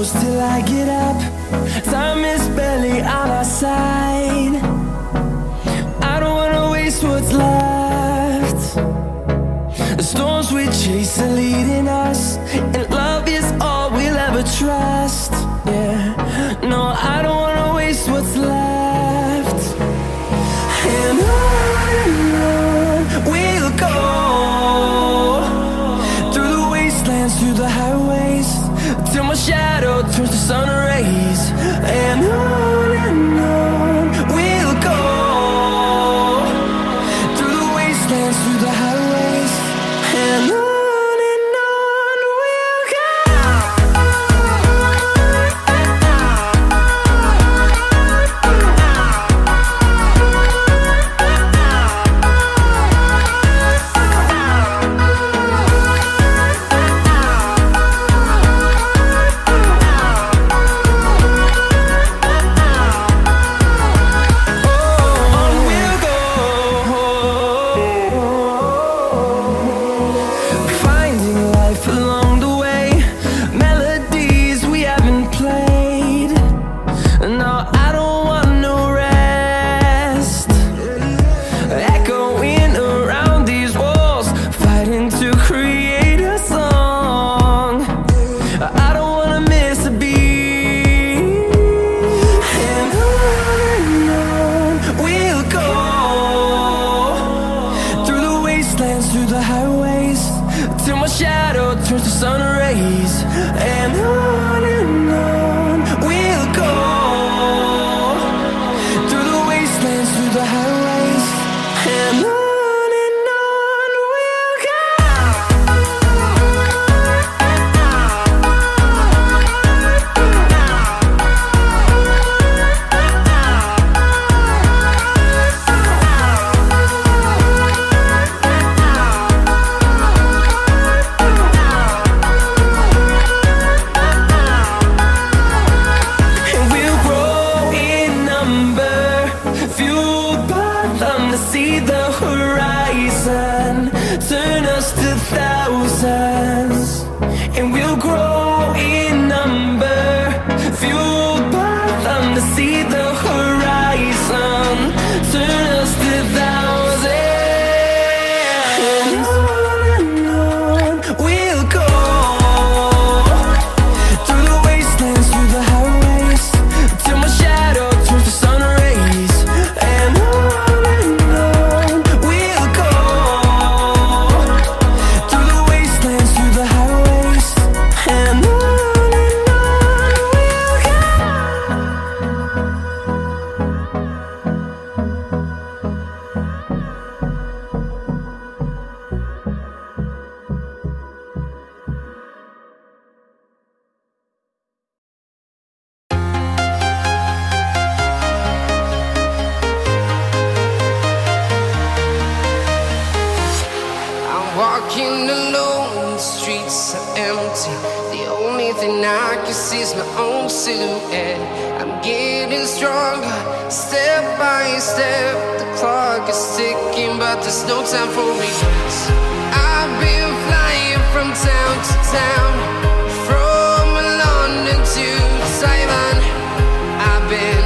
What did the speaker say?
close till I get up. Time is barely on our side. I don't wanna waste what's left. The storms we chase are leading us, and love is all we'll ever trust. Yeah, no, I don't wanna waste what's left. And on we'll go, through the wastelands, through the highways, till my shadow turns to sun rays. And on we'll go, through the wastelands, through the highways, and on we'll go. Through the highways, till my shadow turns to sun rays. And on we'll go, through the wastelands, through the highways, and on we'll go. See the horizon, turn us to thousands, and we'll grow in number, fueled by them. To see the horizon, turn us to thousands, and on we'll go, through the wastelands, through the highways, till my shadow turns to sun rays. And walking alone, the streets are empty. The only thing I can see is my own silhouette. I'm getting stronger, step by step. The clock is ticking, but there's no time for regrets. I've been flying from town to town, from London to Taiwan. I've been